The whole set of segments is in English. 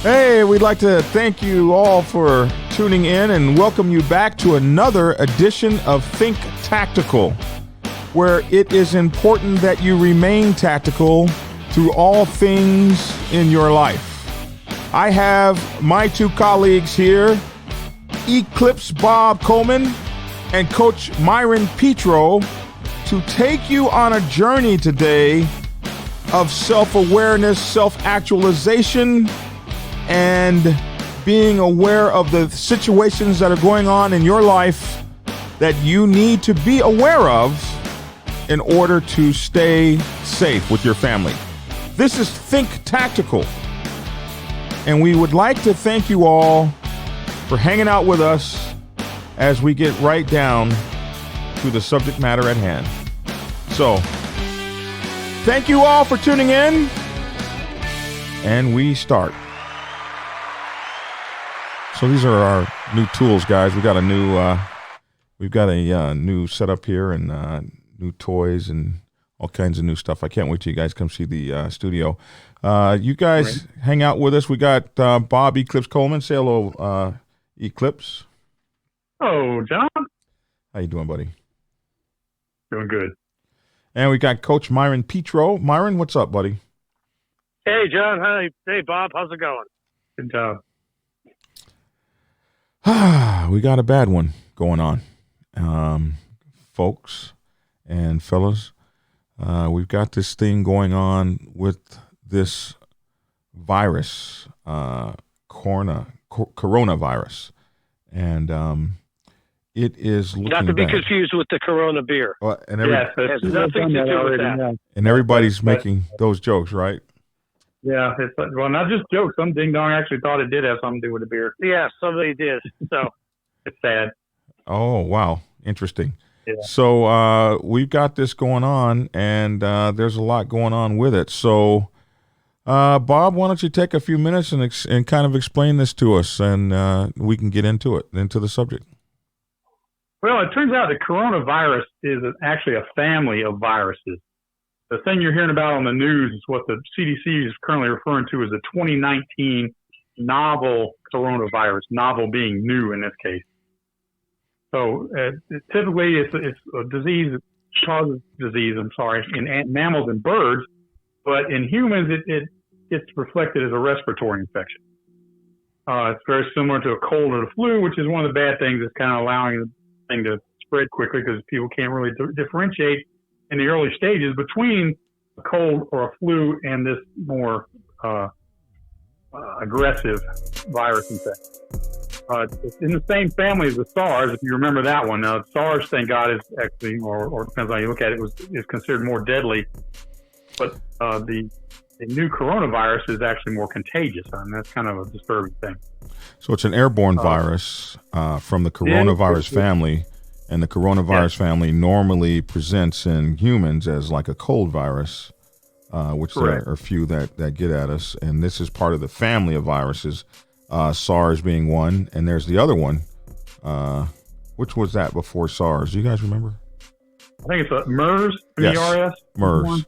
Hey, we'd like to thank you all for tuning in and welcome you back to another edition of Think Tactical, where it is important that you remain tactical through all things in your life. I have my two colleagues here, Eclipse Bob Coleman and Coach Myron Petro, to take you on a journey today of self-awareness, self-actualization, and being aware of the situations that are going on in your life that you need to be aware of in order to stay safe with your family. This is Think Tactical, and we would like to thank you all for hanging out with us as we get right down to the subject matter at hand. So, thank you all for tuning in, and we start. So these are our new tools, guys. We've got a new setup here and new toys and all kinds of new stuff. I can't wait till you guys come see the studio. You guys hang out with us. We got Bob Eclipse Coleman. Say hello, Eclipse. Oh, John. How you doing, buddy? Doing good. And we got Coach Myron Petro. Myron, what's up, buddy? Hey, John. Hi. Hey, Bob. How's it going? Good job. We got a bad one going on, folks and fellas. We've got this thing going on with this virus, coronavirus, and it is looking not to be bad. Confused with the Corona beer. Well, and Yes, it has nothing to do with that. Yeah. and everybody's making those jokes, right? Yeah, well, not just jokes. Some ding dong actually thought it did have something to do with the beer. Yeah, somebody did. So It's sad. Oh, wow. Interesting. Yeah. So we've got this going on, and there's a lot going on with it. So, Bob, why don't you take a few minutes and kind of explain this to us, and we can get into the subject. Well, it turns out the coronavirus is actually a family of viruses. The thing you're hearing about on the news is what the CDC is currently referring to as the 2019 novel coronavirus, novel being new in this case. So typically it's a disease that causes disease, in mammals and birds, but in humans it gets reflected as a respiratory infection. It's very similar to a cold or the flu, which is one of the bad things that's kind of allowing the thing to spread quickly because people can't really differentiate in the early stages between a cold or a flu and this more aggressive virus infection. It's in the same family as the SARS, if you remember that one. Now, SARS, thank God, is actually, or depends on how you look at it, is considered more deadly. But the new coronavirus is actually more contagious, and that's kind of a disturbing thing. So it's an airborne virus from the coronavirus family. And the coronavirus family normally presents in humans as like a cold virus, which there are a few that get at us. And this is part of the family of viruses, SARS being one. And there's the other one. Which was that before SARS? Do you guys remember? I think it's MERS, yes, MERS. MERS.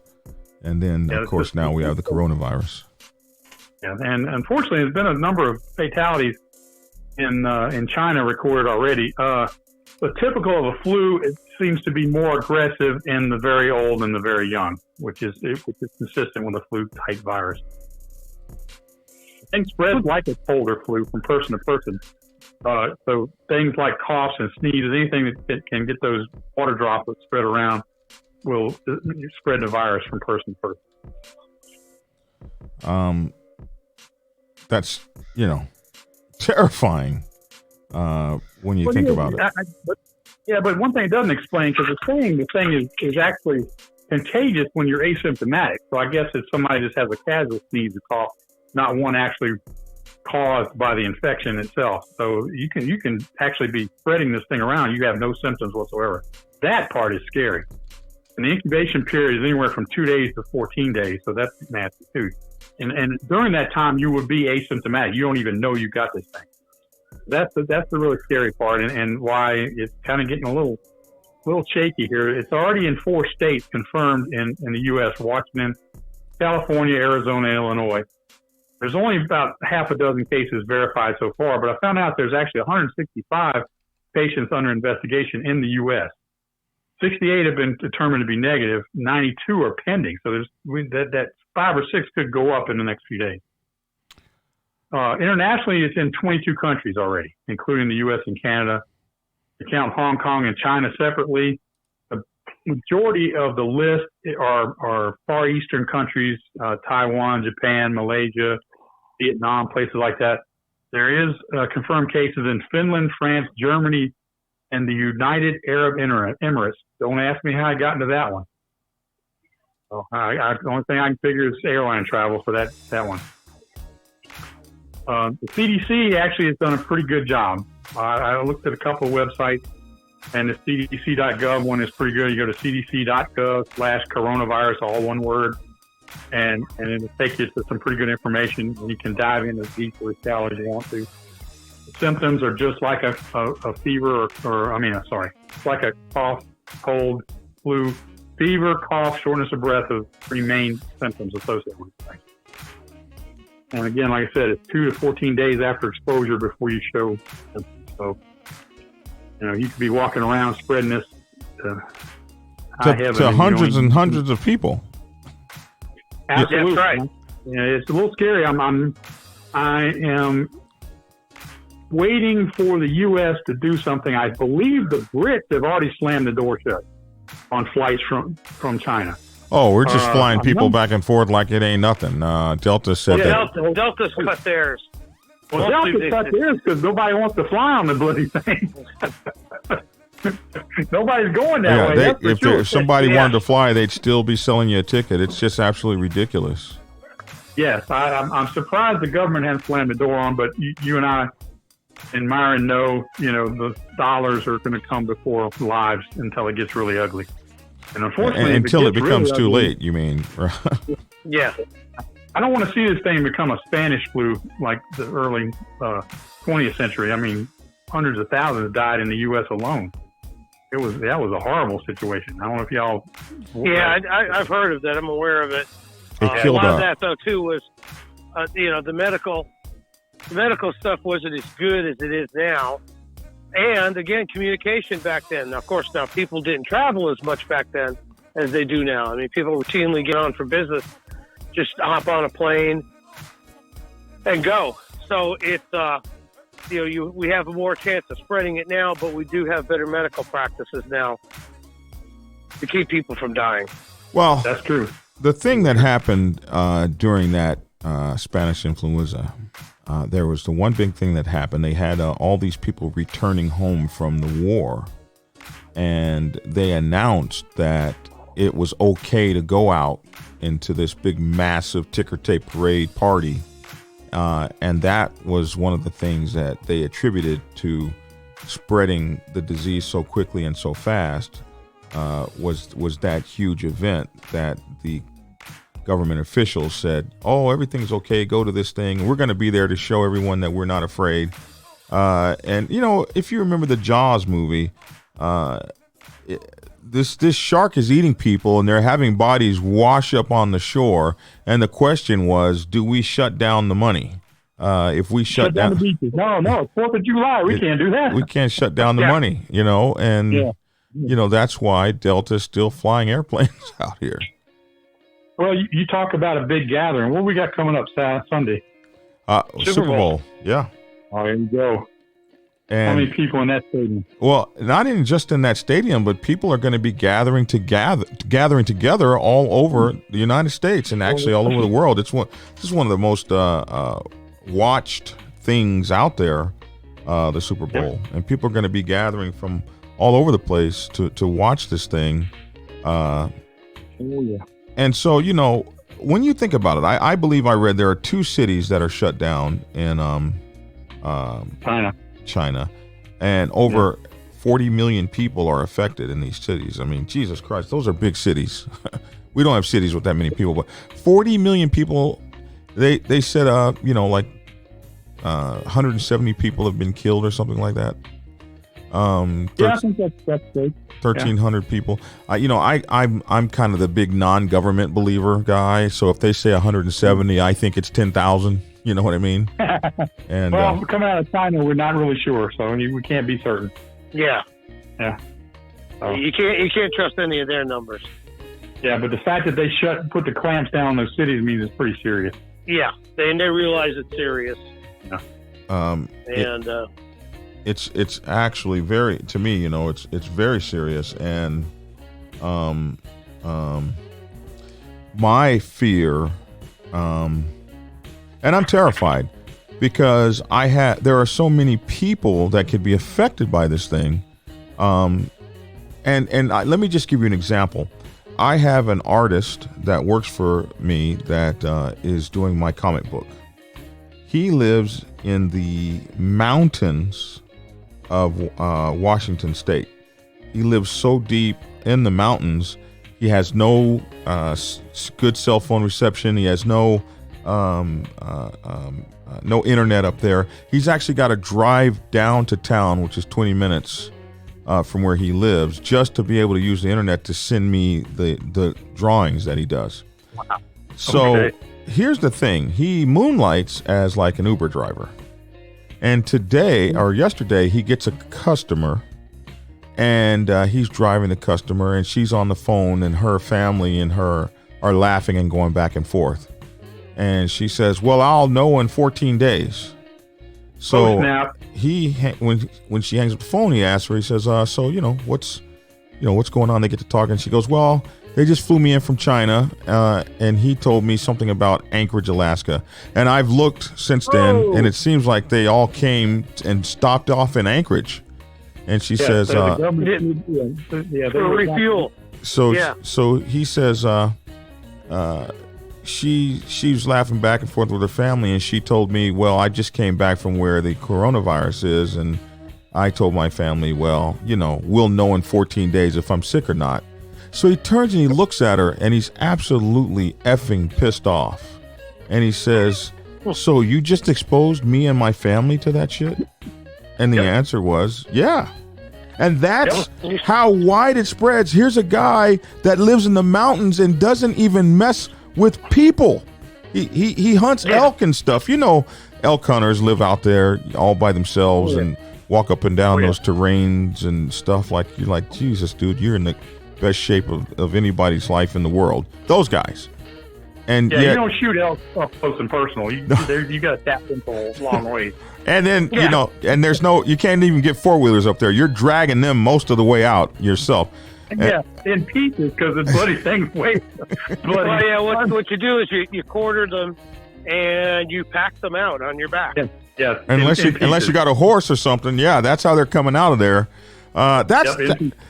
And then, of course, now we have the coronavirus. Yeah, and unfortunately, there's been a number of fatalities in China recorded already. But typical of a flu, it seems to be more aggressive in the very old and the very young, which is consistent with a flu-type virus. Things spread like a cold or flu from person to person. So things like coughs and sneezes, anything that can get those water droplets spread around will spread the virus from person to person. That's, terrifying. When you think about it. But one thing it doesn't explain, because the thing is actually contagious when you're asymptomatic. So I guess if somebody just has a casual sneeze or cough, not one actually caused by the infection itself. So you can actually be spreading this thing around. You have no symptoms whatsoever. That part is scary. And the incubation period is anywhere from 2 days to 14 days. So that's nasty too. And during that time, you would be asymptomatic. You don't even know you got this thing. That's the really scary part, and why it's kind of getting a little shaky here. It's already in 4 states confirmed in the U.S. Washington, California, Arizona, Illinois. There's only about half a dozen cases verified so far, but I found out there's actually 165 patients under investigation in the U.S. 68 have been determined to be negative. 92 are pending. So that 5 or 6 could go up in the next few days. Internationally, it's in 22 countries already, including the U.S. and Canada. To count Hong Kong and China separately, the majority of the list are Far Eastern countries, Taiwan, Japan, Malaysia, Vietnam, places like that. There is confirmed cases in Finland, France, Germany, and the United Arab Emirates. Don't ask me how I got into that one. So the only thing I can figure is airline travel for that one. The CDC actually has done a pretty good job. I looked at a couple of websites, and the CDC.gov one is pretty good. You go to cdc.gov/coronavirus, all one word, and it'll take you to some pretty good information, and you can dive in as deep or as shallow as you want to. The symptoms are just like a fever, like a cough, cold, flu, fever, cough, shortness of breath are 3 main symptoms associated with things. And again, like I said, it's 2 to 14 days after exposure before you show symptoms. So, you could be walking around spreading this to hundreds and hundreds of people. Absolutely. That's right. It's a little scary. I am waiting for the U.S. to do something. I believe the Brits have already slammed the door shut on flights from China. Oh, we're just flying people back and forth like it ain't nothing. Delta said that. Delta's cut theirs. Well, Delta's cut theirs because nobody wants to fly on the bloody thing. Nobody's going that way. If somebody wanted to fly, they'd still be selling you a ticket. It's just absolutely ridiculous. Yes, I'm surprised the government hasn't slammed the door on, but you and I and Myron know, the dollars are going to come before lives until it gets really ugly. And unfortunately, until it becomes too late, you mean? Yeah. I don't want to see this thing become a Spanish flu like the early 20th century. I mean, hundreds of thousands died in the U.S. alone. That was a horrible situation. I don't know if y'all. Yeah, I've heard of that. I'm aware of it. It A killed lot of that, though, too, was the medical stuff wasn't as good as it is now. And again, communication back then. Now, of course, people didn't travel as much back then as they do now. I mean, people routinely get on for business, just hop on a plane and go. So it's we have more chance of spreading it now, but we do have better medical practices now to keep people from dying. Well, that's true. The thing that happened during that Spanish influenza, there was the one big thing that happened. They had all these people returning home from the war, and they announced that it was okay to go out into this big, massive ticker tape parade party. And that was one of the things that they attributed to spreading the disease so quickly and so fast, was that huge event that the government officials said, oh, everything's okay, go to this thing. We're going to be there to show everyone that we're not afraid. And, if you remember the Jaws movie, this shark is eating people and they're having bodies wash up on the shore. And the question was, do we shut down the money? If we shut down the beaches. No, it's 4th of July. We can't do that. We can't shut down the money, and, that's why Delta's still flying airplanes out here. Well, you talk about a big gathering. What we got coming up Sunday? Super Bowl. Yeah. Oh, there you go. And how many people in that stadium? Well, not even just in that stadium, but people are going to be gathering together all over the United States and actually all over the world. This is one of the most watched things out there, the Super Bowl, and people are going to be gathering from all over the place to watch this thing. And so, when you think about it, I believe I read there are 2 cities that are shut down in China, and over 40 million people are affected in these cities. I mean, Jesus Christ, those are big cities. We don't have cities with that many people, but 40 million people. They said, 170 people have been killed or something like that. I think that's great. 1,300 people. I'm kind of the big non-government believer guy. So if they say 170, I think it's 10,000. You know what I mean? And well, coming out of China, we're not really sure, so we can't be certain. Yeah. Yeah. So, You can't trust any of their numbers. yeah, but the fact that they put the clamps down on those cities means it's pretty serious. Yeah, they realize it's serious. It's actually very, to me, you know, it's very serious. And my fear, and I'm terrified because there are so many people that could be affected by this thing. Let me just give you an example. I have an artist that works for me that is doing my comic book. He lives in the mountains of Washington State. He lives so deep in the mountains. He has no good cell phone reception. He has no internet up there. He's actually got to drive down to town, which is 20 minutes from where he lives, just to be able to use the internet to send me the drawings that he does. Wow. So Okay. here's the thing. He moonlights as like an Uber driver. And today or yesterday, he gets a customer and he's driving the customer and she's on the phone and her family and her are laughing and going back and forth. And she says, well, I'll know in 14 days. So snap. when she hangs up the phone, he asks her, he says, so, what's going on? They get to talk and she goes, well, they just flew me in from China, and he told me something about Anchorage, Alaska. And I've looked since then, and it seems like they all came and stopped off in Anchorage. And she says, so the government For refuel. so he says, she was laughing back and forth with her family, and she told me, well, I just came back from where the coronavirus is, and I told my family, well, we'll know in 14 days if I'm sick or not. So he turns and he looks at her, and he's absolutely effing pissed off. And he says, so you just exposed me and my family to that shit? And the answer was, yeah. And that's how wide it spreads. Here's a guy that lives in the mountains and doesn't even mess with people. He hunts elk and stuff. Elk hunters live out there all by themselves and walk up and down those terrains and stuff. You're like, Jesus, dude, you're in the best shape of anybody's life in the world. Those guys. And you don't shoot elk up close and personal. You got to tap them for a long ways. And then, and there's you can't even get four-wheelers up there. You're dragging them most of the way out yourself. Yeah, in pieces because the bloody things weigh. What you do is you quarter them and you pack them out on your back. Yeah. Unless you got a horse or something, that's how they're coming out of there.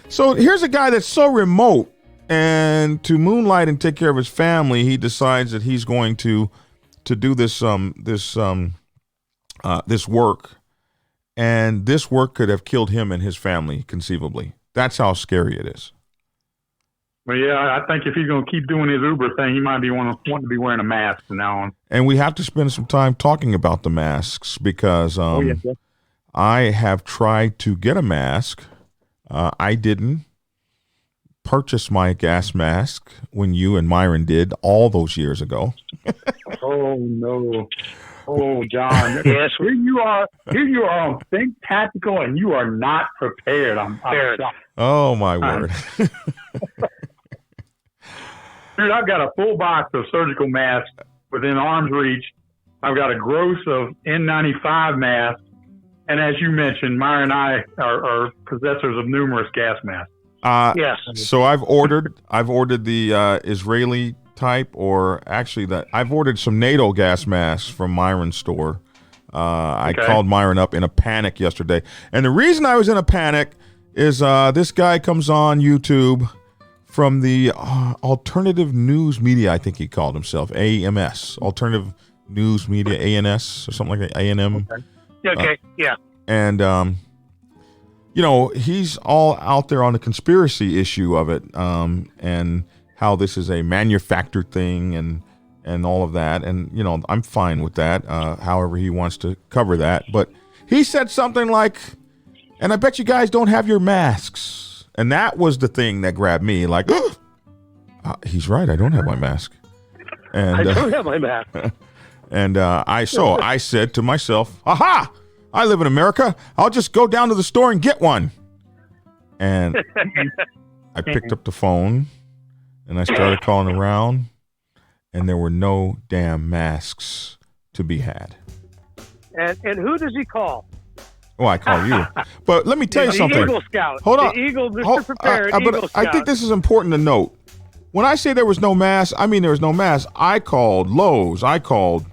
So here's a guy that's so remote, and to moonlight and take care of his family, he decides that he's going to do this work, and this work could have killed him and his family conceivably. That's how scary it is. Well, I think if he's going to keep doing his Uber thing, he might be wanting to be wearing a mask from now on. And we have to spend some time talking about the masks because I have tried to get a mask. I didn't purchase my gas mask when you and Myron did all those years ago. Oh, no. Oh, John. Yes, here you are on Think Tactical, and you are not prepared. I'm Prepared. Oh, my word. Dude, I've got a full box of surgical masks within arm's reach. I've got a gross of N95 masks. And as you mentioned, Myra and I are possessors of numerous gas masks. Yes. So I've ordered the Israeli type, or actually I've ordered some NATO gas masks from Myron's store. I called Myron up in a panic yesterday. And the reason I was in a panic is this guy comes on YouTube from the Alternative News Media, I think he called himself, AMS, Alternative News Media, ANS, or something like that, A&M. Okay, And, he's all out there on the conspiracy issue of it, and how this is a manufactured thing and all of that. And, I'm fine with that, however he wants to cover that. But he said something like, and I bet you guys don't have your masks. And that was the thing that grabbed me, like, he's right, I don't have my mask. And I don't have my mask. And I said to myself, aha, I live in America. I'll just go down to the store and get one. And I picked up the phone and I started calling around, and there were no damn masks to be had. And who does he call? Oh, I call you. But let me tell you something. The Eagle Scout. Hold on. The Eagle, Mr. Prepared, Eagle but Scout. I think this is important to note. When I say there was no mask, I mean there was no mask. I called Lowe's. I called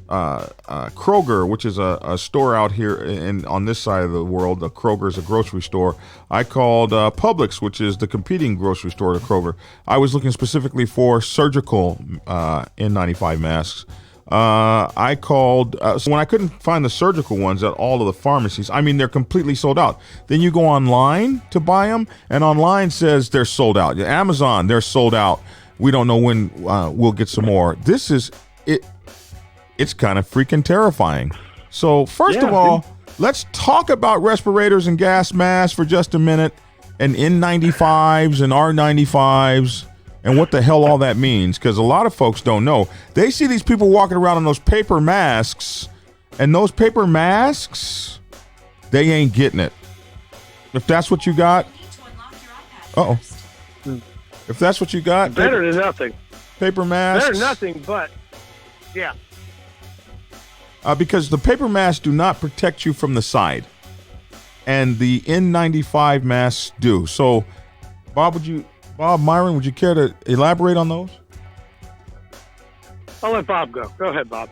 Kroger, which is a store out here on this side of the world. The Kroger is a grocery store. I called Publix, which is the competing grocery store to Kroger. I was looking specifically for surgical N95 masks. I called, so when I couldn't find the surgical ones at all of the pharmacies, I mean, they're completely sold out. Then you go online to buy them, and online says they're sold out. Amazon, they're sold out. We don't know when we'll get some more. This is it. It's kind of freaking terrifying. So first of all, let's talk about respirators and gas masks for just a minute, and N95s and R95s. And what the hell all that means, because a lot of folks don't know. They see these people walking around in those paper masks, and those paper masks, they ain't getting it. If that's what you got, if that's what you got, better than nothing. Paper masks, Better than nothing, but yeah. Because the paper masks do not protect you from the side, and the N95 masks do. So, Bob, Myron, would you care to elaborate on those? I'll let Bob go. Go ahead, Bob.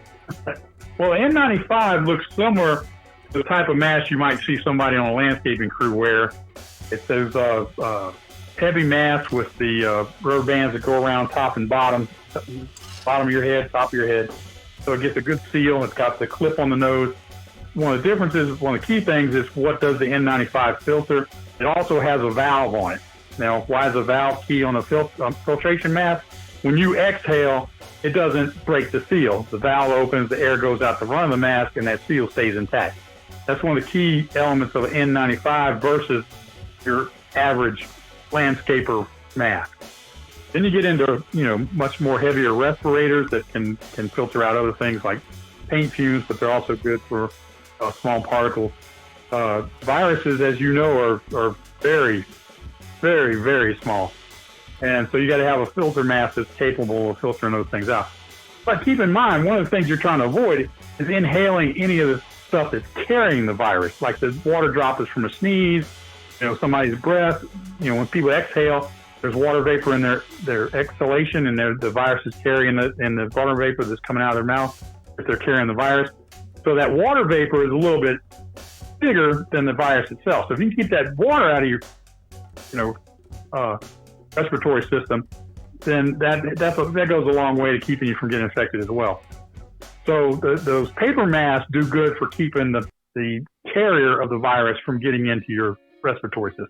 Well, N95 looks similar to the type of mask you might see somebody on a landscaping crew wear. It's those heavy masks with the rubber bands that go around top and bottom of your head, top of your head. So it gets a good seal. It's got the clip on the nose. One of the differences, one of the key things is what does the N95 filter? It also has a valve on it. Now, why is the valve key on a filtration mask? When you exhale, it doesn't break the seal. The valve opens, the air goes out the front of the mask, and that seal stays intact. That's one of the key elements of an N95 versus your average landscaper mask. Then you get into, much more heavier respirators that can filter out other things like paint fumes, but they're also good for small particles. Viruses, as you know, are very, very, very small. And so you got to have a filter mask that's capable of filtering those things out. But keep in mind, one of the things you're trying to avoid is inhaling any of the stuff that's carrying the virus, like the water droplets from a sneeze, somebody's breath. When people exhale, there's water vapor in their exhalation, and the virus is carrying in the water vapor that's coming out of their mouth if they're carrying the virus. So that water vapor is a little bit bigger than the virus itself. So if you can keep that water out of your respiratory system, then that goes a long way to keeping you from getting infected as well. So those paper masks do good for keeping the carrier of the virus from getting into your respiratory system.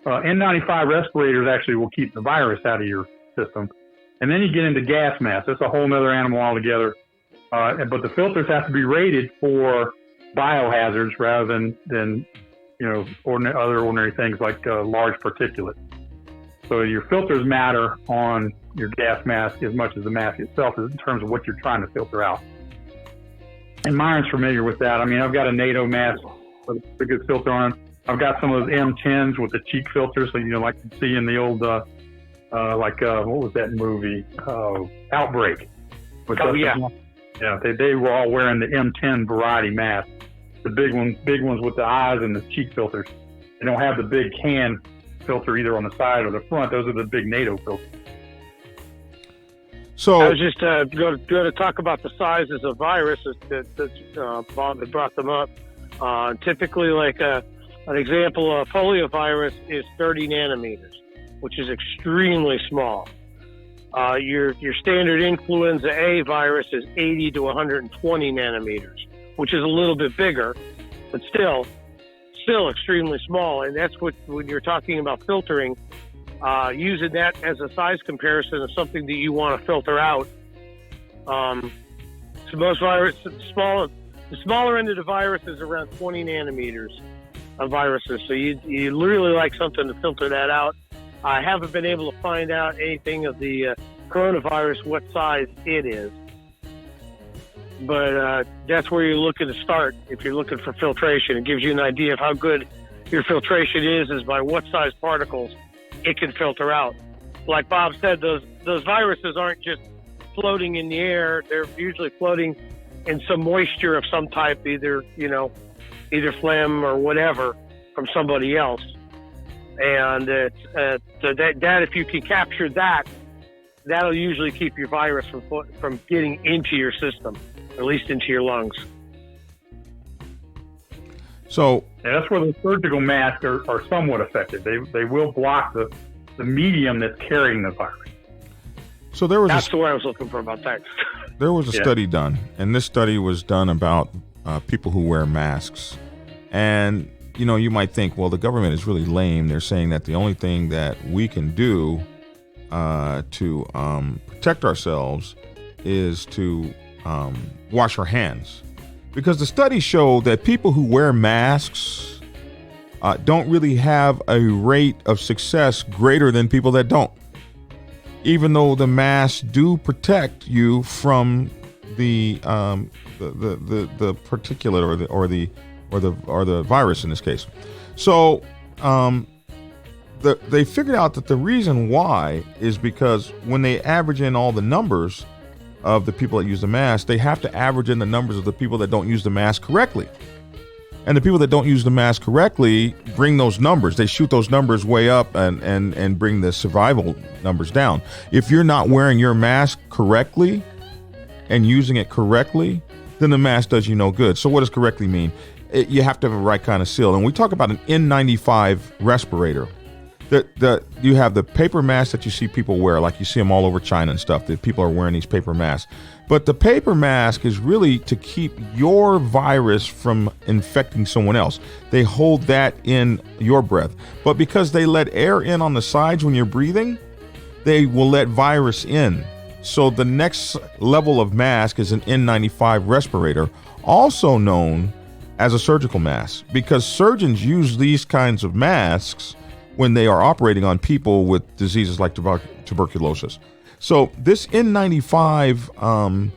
N95 respirators actually will keep the virus out of your system. And then you get into gas masks. That's a whole other animal altogether. But the filters have to be rated for biohazards rather than other ordinary things like large particulates. So your filters matter on your gas mask as much as the mask itself in terms of what you're trying to filter out. And Myron's familiar with that. I mean, I've got a NATO mask with a good filter on it. I've got some of those M10s with the cheek filters, so like you see in the old, what was that movie? Outbreak. Yeah, they were all wearing the M10 variety mask. The big ones with the eyes and the cheek filters. They don't have the big can filter either on the side or the front. Those are the big NATO filters. So I was just going to talk about the sizes of viruses that Bob had brought them up. Typically, like an example, a polio virus is 30 nanometers, which is extremely small. Your standard influenza A virus is 80 to 120 nanometers, which is a little bit bigger, but still extremely small. And that's what, when you're talking about filtering, using that as a size comparison of something that you want to filter out. So most viruses, the smaller end of the virus is around 20 nanometers of viruses. So you really like something to filter that out. I haven't been able to find out anything of the coronavirus, what size it is. But that's where you're looking to start if you're looking for filtration. It gives you an idea of how good your filtration is by what size particles it can filter out. Like Bob said, those viruses aren't just floating in the air. They're usually floating in some moisture of some type, either phlegm or whatever from somebody else. And so that if you can capture that, that'll usually keep your virus from getting into your system, or at least into your lungs. So that's where the surgical masks are somewhat effective. They will block the medium that's carrying the virus. So that's the word I was looking for about that. There was a study done, and this study was done about people who wear masks. And, you might think, well, the government is really lame. They're saying that the only thing that we can do to protect ourselves is to wash our hands. Because the studies show that people who wear masks don't really have a rate of success greater than people that don't. Even though the masks do protect you from the particulate or the virus in this case. So they figured out that the reason why is because when they average in all the numbers of the people that use the mask, they have to average in the numbers of the people that don't use the mask correctly. And the people that don't use the mask correctly bring those numbers. They shoot those numbers way up and bring the survival numbers down. If you're not wearing your mask correctly and using it correctly, then the mask does you no good. So what does correctly mean? You have to have the right kind of seal. And we talk about an N95 respirator. You have the paper mask that you see people wear, like you see them all over China and stuff, that people are wearing these paper masks. But the paper mask is really to keep your virus from infecting someone else. They hold that in your breath. But because they let air in on the sides when you're breathing, they will let virus in. So the next level of mask is an N95 respirator, also known as a surgical mask, because surgeons use these kinds of masks when they are operating on people with diseases like tuberculosis. So this N95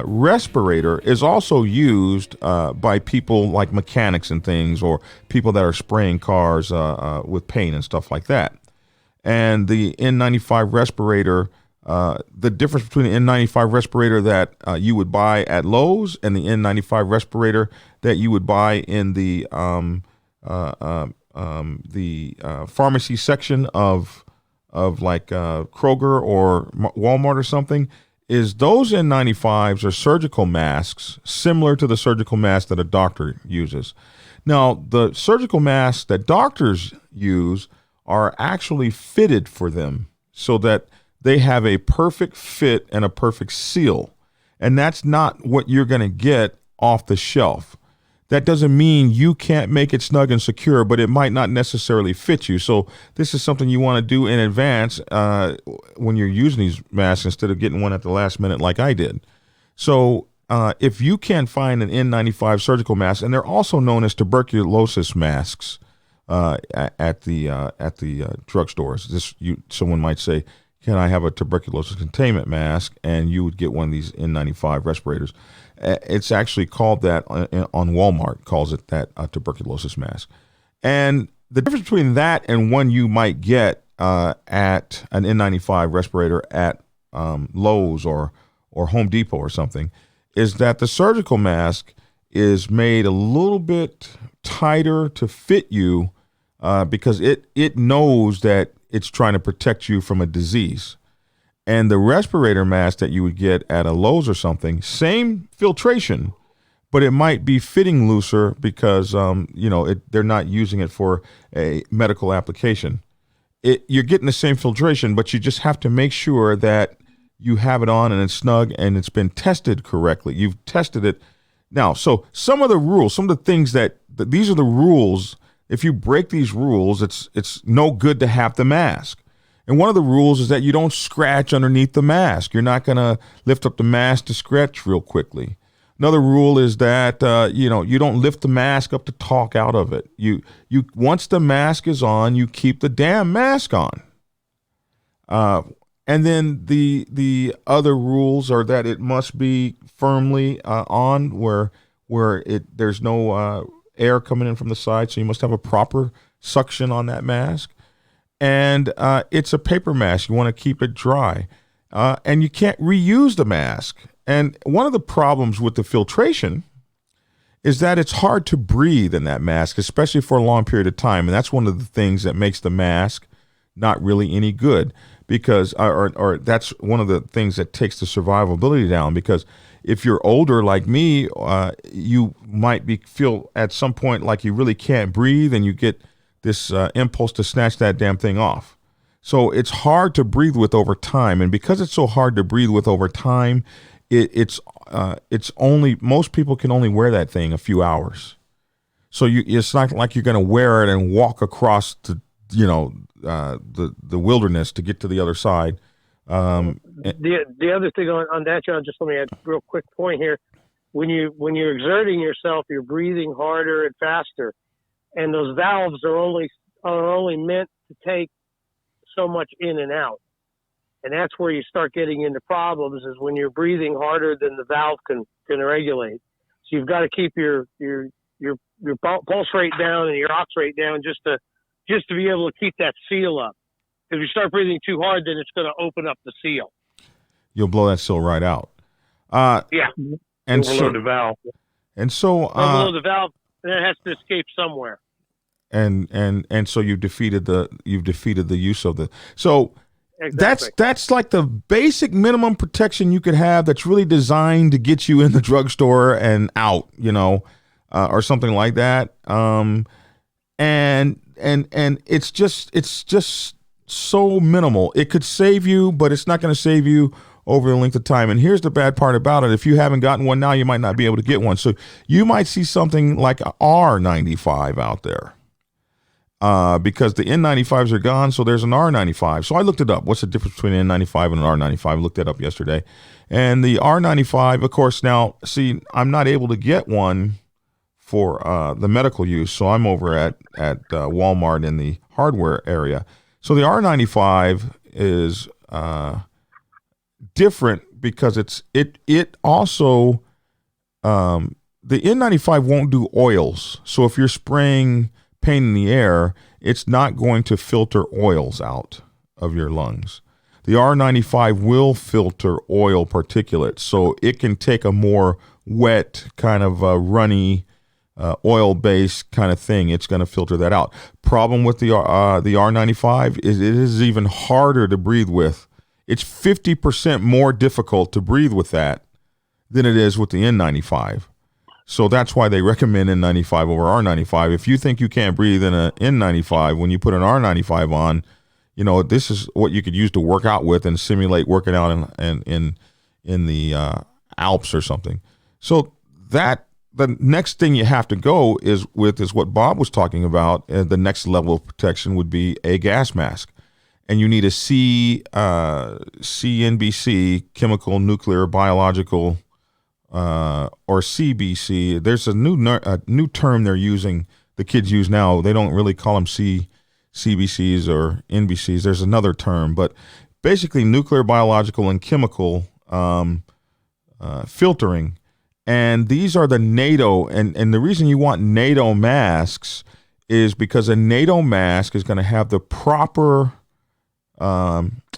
respirator is also used by people like mechanics and things, or people that are spraying cars with paint and stuff like that. And the N95 respirator, the difference between the N95 respirator that you would buy at Lowe's and the N95 respirator that you would buy in the pharmacy section of like Kroger or Walmart or something, is those N95s are surgical masks similar to the surgical mask that a doctor uses. Now, the surgical masks that doctors use are actually fitted for them so that they have a perfect fit and a perfect seal. And that's not what you're going to get off the shelf. That doesn't mean you can't make it snug and secure, but it might not necessarily fit you. So this is something you want to do in advance when you're using these masks instead of getting one at the last minute like I did. So if you can find an N95 surgical mask, and they're also known as tuberculosis masks at the drugstores. Someone might say, can I have a tuberculosis containment mask? And you would get one of these N95 respirators. It's actually called that on Walmart, calls it that tuberculosis mask. And the difference between that and one you might get at an N95 respirator at Lowe's or Home Depot or something is that the surgical mask is made a little bit tighter to fit you because it knows that it's trying to protect you from a disease. And the respirator mask that you would get at a Lowe's or something, same filtration, but it might be fitting looser because they're not using it for a medical application. You're getting the same filtration, but you just have to make sure that you have it on and it's snug and it's been tested correctly. You've tested it. Now, so some of the rules, some of the things that these are the rules. If you break these rules, it's no good to have the mask. And one of the rules is that you don't scratch underneath the mask. You're not going to lift up the mask to scratch real quickly. Another rule is that you don't lift the mask up to talk out of it. You once the mask is on, you keep the damn mask on. And then the other rules are that it must be firmly on where there's no air coming in from the side, so you must have a proper suction on that mask. And it's a paper mask. You want to keep it dry. And you can't reuse the mask. And one of the problems with the filtration is that it's hard to breathe in that mask, especially for a long period of time. And that's one of the things that makes the mask not really any good, because or that's one of the things that takes the survivability down. Because if you're older like me, you might feel at some point like you really can't breathe, and you get this impulse to snatch that damn thing off. So it's hard to breathe with over time, and because it's so hard to breathe with over time, it's only, most people can only wear that thing a few hours. So it's not like you're going to wear it and walk across the wilderness to get to the other side. The other thing on that, John, just let me add a real quick point here. When you're exerting yourself, you're breathing harder and faster, and those valves are only meant to take so much in and out. And that's where you start getting into problems, is when you're breathing harder than the valve can regulate. So you've got to keep your pulse rate down and your ox rate down just to be able to keep that seal up. If you start breathing too hard, then it's going to open up the seal. You'll blow that seal right out. Yeah. And overload the valve. And so overload the valve, and it has to escape somewhere. And so you've defeated the use of the. So exactly. that's like the basic minimum protection you could have. That's really designed to get you in the drugstore and out, or something like that. And it's just so minimal. It could save you, but it's not going to save you over the length of time. And here's the bad part about it. If you haven't gotten one now, you might not be able to get one. So you might see something like an R95 out there. Because the N95s are gone, so there's an R95. So I looked it up. What's the difference between an N95 and an R95? I looked that up yesterday. And the R95, of course, now, see, I'm not able to get one for the medical use, so I'm over at Walmart in the hardware area. So the R95 is different because it also, the N95 won't do oils. So if you're spraying paint in the air, it's not going to filter oils out of your lungs. The R95 will filter oil particulates, so it can take a more wet, kind of runny, oil-based kind of thing. It's going to filter that out. Problem with the R95 is it is even harder to breathe with. It's 50% more difficult to breathe with that than it is with the N95. So that's why they recommend N95 over R95. If you think you can't breathe in an N95, when you put an R95 on, this is what you could use to work out with and simulate working out in the Alps or something. So that the next thing you have to go is what Bob was talking about. The next level of protection would be a gas mask, and you need a CNBC, chemical, nuclear, biological. Or CBC. There's a new term they're using. The kids use now. They don't really call them CBCs or NBCs. There's another term, but basically nuclear, biological, and chemical filtering. And these are the NATO. And the reason you want NATO masks is because a NATO mask is going to have the proper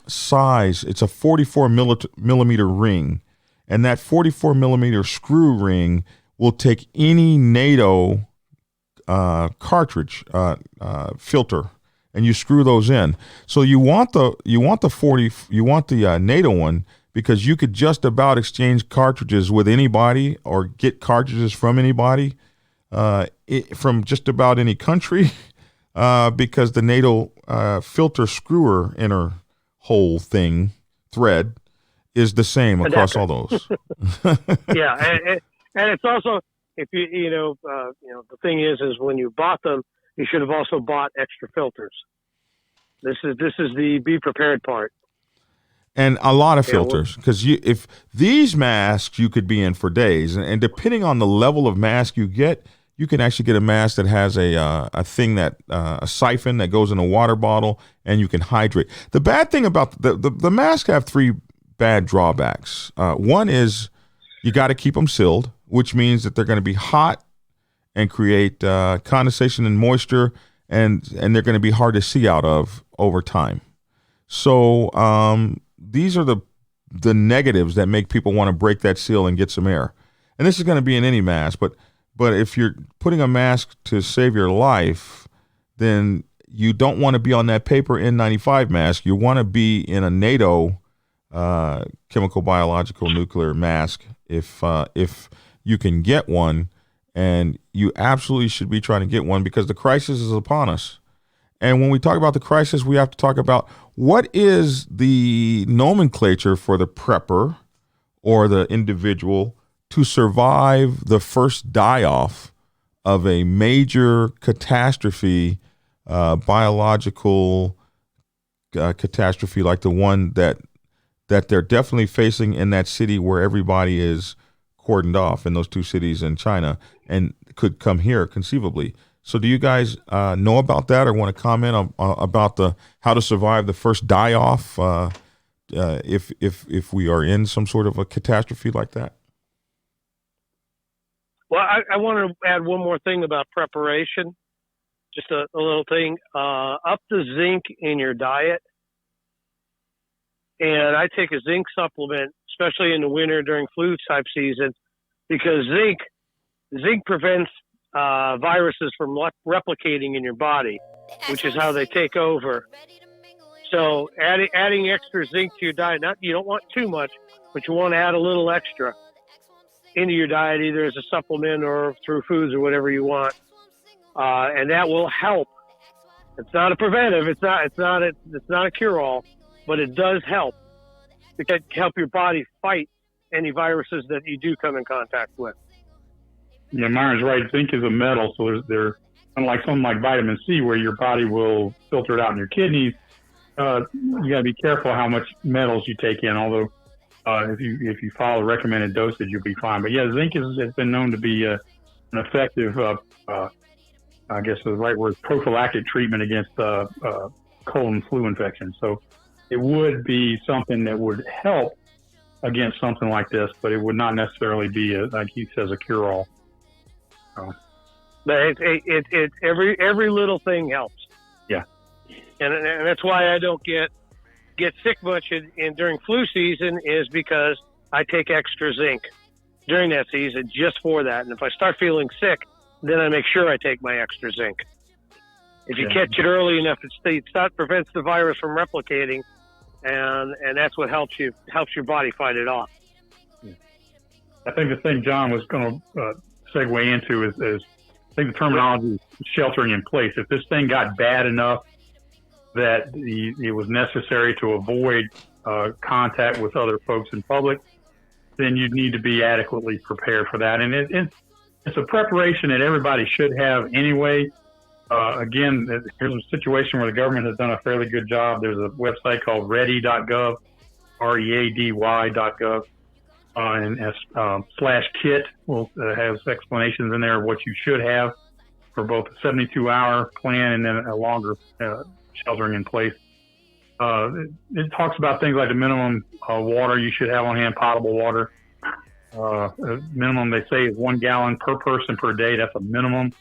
size. It's a 44 millimeter ring. And that 44 millimeter screw ring will take any NATO cartridge filter, and you screw those in. So you want the NATO one, because you could just about exchange cartridges with anybody or get cartridges from anybody from just about any country because the NATO filter screwer inner hole thread is the same across all those. Yeah, and it's also, if the thing is when you bought them, you should have also bought extra filters. This is the be prepared part. And a lot of filters, because if these masks you could be in for days, and depending on the level of mask you get, you can actually get a mask that has a thing that a siphon that goes in a water bottle, and you can hydrate. The bad thing about the mask have three bad drawbacks. One is you got to keep them sealed, which means that they're going to be hot and create condensation and moisture, and they're going to be hard to see out of over time. So these are the negatives that make people want to break that seal and get some air. And this is going to be in any mask, but if you're putting a mask to save your life, then you don't want to be on that paper N95 mask. You want to be in a NATO chemical, biological, nuclear mask if you can get one, and you absolutely should be trying to get one because the crisis is upon us. And when we talk about the crisis, we have to talk about what is the nomenclature for the prepper or the individual to survive the first die-off of a major catastrophe, biological catastrophe like the one that they're definitely facing in that city where everybody is cordoned off in those two cities in China and could come here conceivably. So do you guys know about that or want to comment about how to survive the first die-off if we are in some sort of a catastrophe like that? Well, I want to add one more thing about preparation, just a little thing. Up the zinc in your diet. And I take a zinc supplement, especially in the winter during flu type season, because zinc prevents viruses from replicating in your body, which is how they take over. So adding extra zinc to your diet, you don't want too much, but you want to add a little extra into your diet, either as a supplement or through foods or whatever you want. And that will help. It's not a preventive. It's not a cure-all, but it does help. It can help your body fight any viruses that you do come in contact with. Yeah, Myron's right. Zinc is a metal, so they're unlike something like vitamin C, where your body will filter it out in your kidneys. You got to be careful how much metals you take in. Although if you follow recommended dosage, you'll be fine. But yeah, zinc has been known to be an effective, I guess the right word, prophylactic treatment against cold and flu infections. So it would be something that would help against something like this, but it would not necessarily be, like he says, a cure-all. So. But every little thing helps. Yeah, and that's why I don't get sick much during flu season, is because I take extra zinc during that season just for that. And if I start feeling sick, then I make sure I take my extra zinc. If you catch it early enough, it prevents the virus from replicating, and that's what helps your body fight it off. I think the thing John was going to segue into is I think the terminology is sheltering in place. If this thing got bad enough that it was necessary to avoid contact with other folks in public, then you'd need to be adequately prepared for that. And it's a preparation that everybody should have anyway. Again, here's a situation where the government has done a fairly good job. There's a website called ready.gov, ready.gov, and /kit has explanations in there of what you should have for both a 72-hour plan and then a longer sheltering in place. It talks about things like the minimum water you should have on hand, potable water. Minimum, they say, is 1 gallon per person per day. That's a minimum.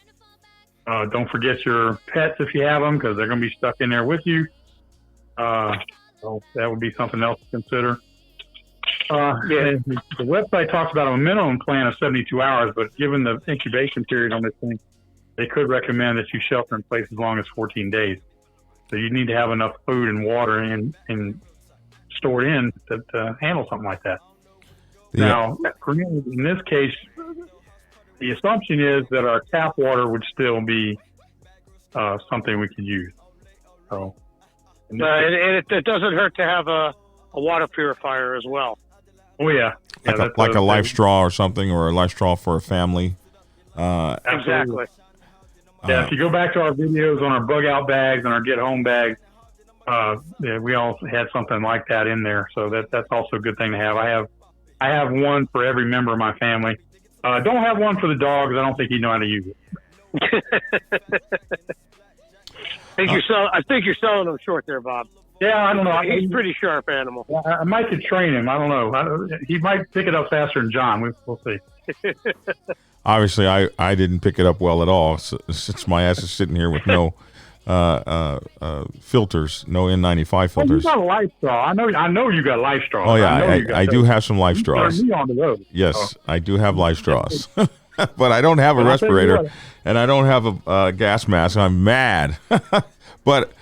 Don't forget your pets if you have them, because they're going to be stuck in there with you. So that would be something else to consider. The website talks about a minimum plan of 72 hours, but given the incubation period on this thing, they could recommend that you shelter in place as long as 14 days. So you need to have enough food and water and stored in to handle something like that. Yeah. Now, for me, in this case, the assumption is that our tap water would still be something we could use. So, it doesn't hurt to have a water purifier as well. Oh yeah, like a life straw or something, or a life straw for a family. Exactly. If you go back to our videos on our bug out bags and our get home bags, we all had something like that in there. So that's also a good thing to have. I have one for every member of my family. Don't have one for the dogs. I don't think he'd know how to use it. I think you're selling him short there, Bob. Yeah, I don't know. He's a pretty sharp animal. I might could train him. I don't know. He might pick it up faster than John. We'll see. Obviously, I didn't pick it up well at all, since my ass is sitting here with no filters, no N95 filters. Oh, you got a life straw. I know you got life straws. Oh yeah, I do have some life straws. Me on the road. Yes, I do have life straws, but I don't have a respirator, and I don't have a gas mask. I'm mad. But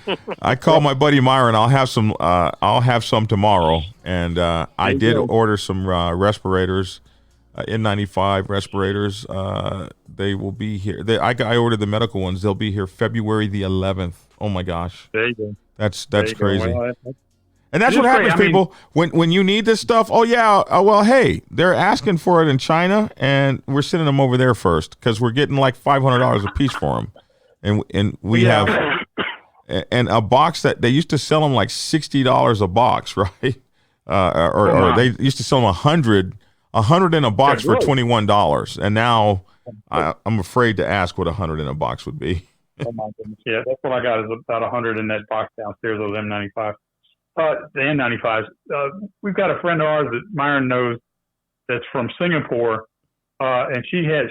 I called my buddy Myron. I'll have some tomorrow, and I did order some respirators, N95 respirators. They will be here. I ordered the medical ones. They'll be here February the 11th. Oh my gosh, there you go. That's crazy. And that's what happens, people. When you need this stuff. Oh yeah. Well, hey, they're asking for it in China, and we're sending them over there first because we're getting like $500 a piece for them, and we have. And a box that they used to sell them like $60 a box, right? Or they used to sell them 100 in a box for $21, and now I'm afraid to ask what 100 in a box would be. Oh my goodness! Yeah, that's what I got is about 100 in that box downstairs. Those M95, the N95s. We've got a friend of ours that Myron knows that's from Singapore, and she's here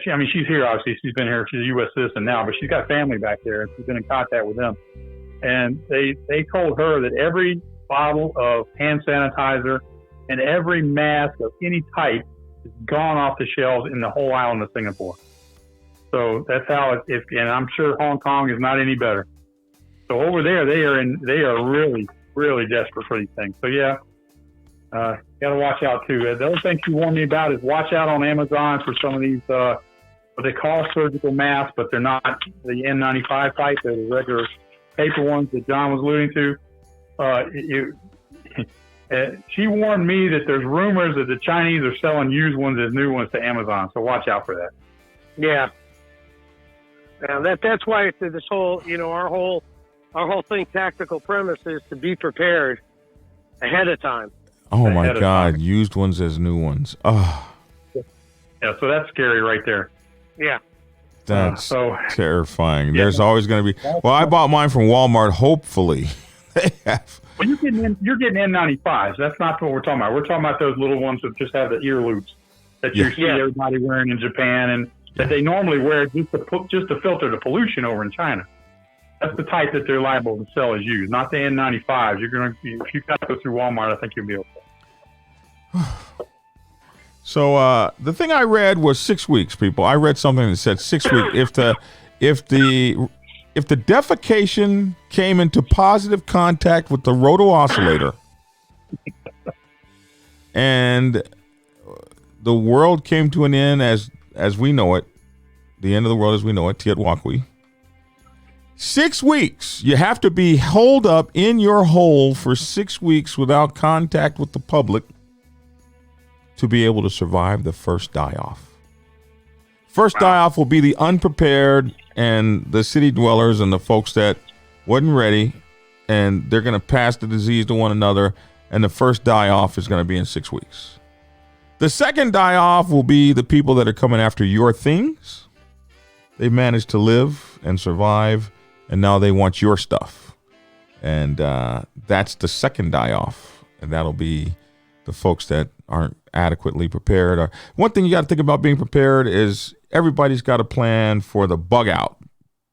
obviously. She's been here. She's a U.S. citizen now, but she's got family back there, and she's been in contact with them. And they told her that every bottle of hand sanitizer and every mask of any type is gone off the shelves in the whole island of Singapore. So that's how and I'm sure Hong Kong is not any better. So over there, they are really, really desperate for these things. So yeah, got to watch out too. The other thing she warned me about is watch out on Amazon for some of these, what they call surgical masks, but they're not the N95 type. They're the regular paper ones that John was alluding to. She warned me that there's rumors that the Chinese are selling used ones as new ones to Amazon. So watch out for that. Yeah. That's why this whole, our whole Think Tactical premise is to be prepared ahead of time. Oh my God, used ones as new ones. Oh. Yeah, so that's scary right there. Yeah. That's terrifying. Yeah. There's always going to be. Well, I bought mine from Walmart. Hopefully, they have. Well, you're getting N95s. That's not what we're talking about. We're talking about those little ones that just have the ear loops that you see everybody wearing in Japan, and that they normally wear just to filter the pollution over in China. That's the type that they're liable to sell as used, not the N95s. If you got to go through Walmart, I think you'll be okay. So the thing I read was 6 weeks, people. I read something that said 6 weeks. If the defecation came into positive contact with the roto-oscillator and the world came to an end as we know it, the end of the world as we know it, Tiatwakwi. 6 weeks. You have to be holed up in your hole for 6 weeks without contact with the public to be able to survive the first die-off. First die-off will be the unprepared and the city dwellers and the folks that wasn't ready, and they're going to pass the disease to one another, and the first die-off is going to be in 6 weeks. The second die-off will be the people that are coming after your things. They've managed to live and survive, and now they want your stuff. And that's the second die-off, and that'll be the folks that aren't adequately prepared. One thing you got to think about being prepared is everybody's got a plan for the bug out,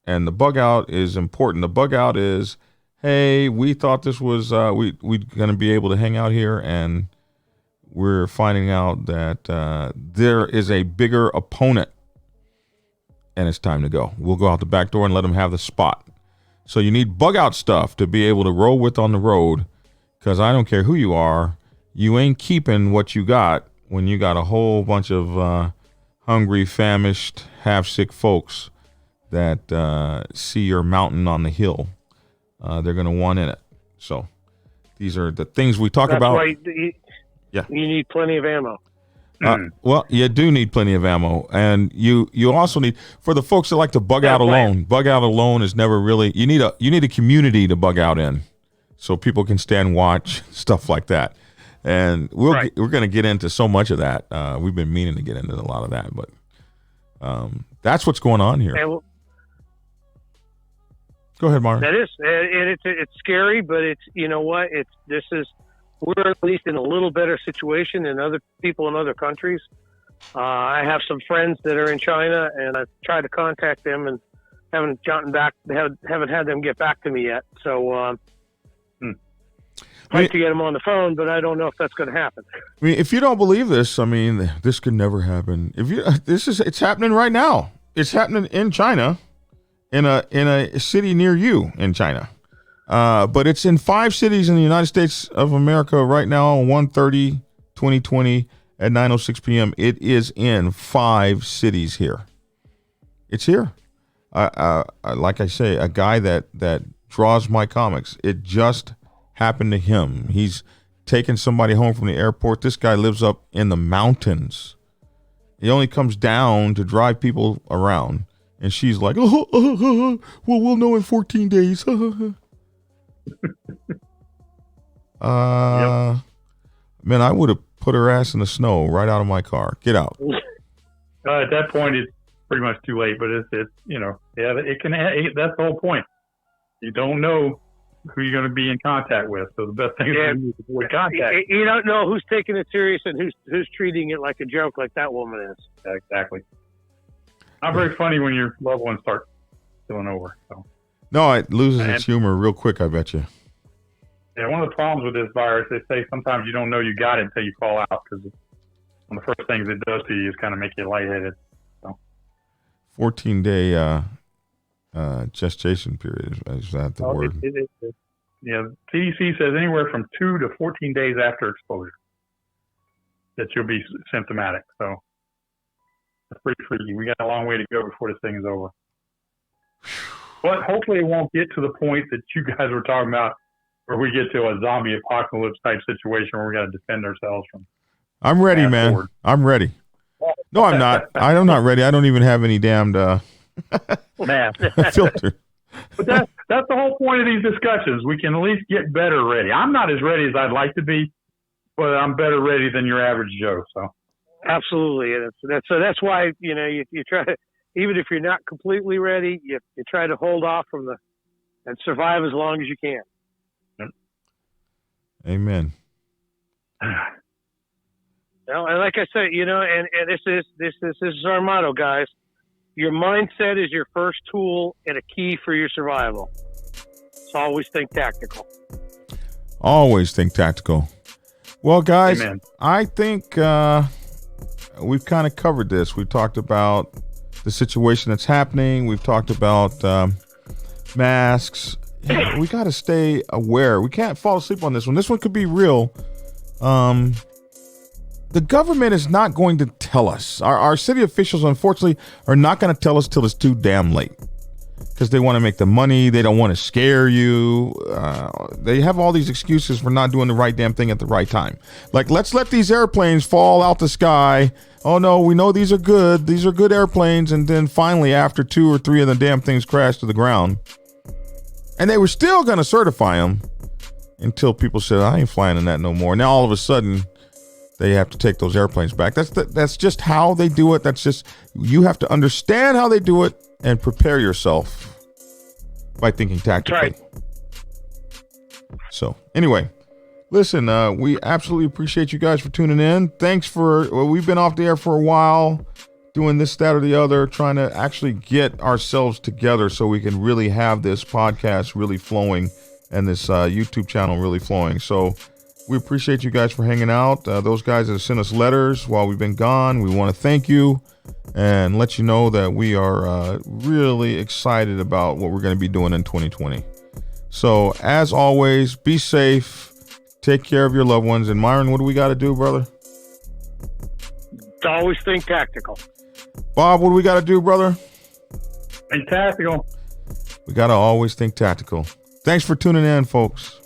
and the bug out is important. The bug out is, hey, we thought this was we're going to be able to hang out here, and we're finding out that there is a bigger opponent, and it's time to go. We'll go out the back door and let them have the spot. So you need bug out stuff to be able to roll with on the road, because I don't care who you are, you ain't keeping what you got when you got a whole bunch of hungry, famished, half-sick folks that see your mountain on the hill. They're going to want in it. So these are the things we talk about. That's why you need plenty of ammo. Well, you do need plenty of ammo, and you also need, for the folks that like to bug out alone. Bug out alone is never really. You need a community to bug out in, so people can stand watch, stuff like that. And we're going to get into so much of that. We've been meaning to get into a lot of that, but that's what's going on here. Go ahead, Martin. That is, and it's scary, but it's, you know what? We're at least in a little better situation than other people in other countries. I have some friends that are in China, and I've tried to contact them and haven't had them get back to me yet. So, I'd like to get them on the phone, but I don't know if that's going to happen. I mean, if you don't believe this, I mean, this could never happen. It's happening right now. It's happening in China, in a city near you in China. But it's in 5 cities in the United States of America right now on 1/30/2020 at 9:06 p.m. It is in 5 cities here. It's here. Like I say, a guy that draws my comics. It just happened to him. He's taking somebody home from the airport. This guy lives up in the mountains. He only comes down to drive people around. And she's like, well, we'll know in 14 days. Man, I would have put her ass in the snow right out of my car. Get out. At that point, it's pretty much too late. But it's it can. That's the whole point. You don't know who you're going to be in contact with. So the best thing is to avoid contact. You don't know who's taking it serious and who's treating it like a joke, like that woman is. Exactly. Not very funny when your loved ones start feeling over. So. No, it loses its humor real quick, I bet you. Yeah, one of the problems with this virus, they say sometimes you don't know you got it until you fall out, because one of the first things it does to you is kind of make you lightheaded. So. 14-day gestation period, is that the word? CDC says anywhere from 2 to 14 days after exposure that you'll be symptomatic. So it's pretty freaky. We got a long way to go before this thing is over. But hopefully it won't get to the point that you guys were talking about, where we get to a zombie apocalypse type situation where we got to defend ourselves from. I'm ready, man. Forward. I'm ready. No, I'm not. I'm not ready. I don't even have any damned filter. But that's the whole point of these discussions. We can at least get better ready. I'm not as ready as I'd like to be, but I'm better ready than your average Joe. So absolutely, and that's why you try to, even if you're not completely ready, you try to hold off and survive as long as you can. Yep. Amen. Well, and like I said, and this is our motto, guys. Your mindset is your first tool and a key for your survival. So always think tactical. Always think tactical. Well, guys, Amen. I think we've kind of covered this. We've talked about the situation that's happening. We've talked about masks. We got to stay aware. We can't fall asleep on this one. This one could be real. The government is not going to tell us. Our city officials, unfortunately, are not going to tell us till it's too damn late, because they want to make the money. They don't want to scare you. They have all these excuses for not doing the right damn thing at the right time. Like, let's let these airplanes fall out the sky. Oh, no, we know these are good. These are good airplanes. And then finally, after 2 or 3 of the damn things crashed to the ground, and they were still going to certify them until people said, I ain't flying in that no more. Now, all of a sudden, they have to take those airplanes back. That's just how they do it. That's just, you have to understand how they do it and prepare yourself by thinking tactically. That's right. So anyway, listen, we absolutely appreciate you guys for tuning in. Thanks we've been off the air for a while doing this, that, or the other, trying to actually get ourselves together so we can really have this podcast really flowing and this YouTube channel really flowing. So we appreciate you guys for hanging out. Those guys that have sent us letters while we've been gone, we want to thank you and let you know that we are really excited about what we're going to be doing in 2020. So, as always, be safe. Take care of your loved ones. And Myron, what do we got to do, brother? Always think tactical. Bob, what do we got to do, brother? Think tactical. We got to always think tactical. Thanks for tuning in, folks.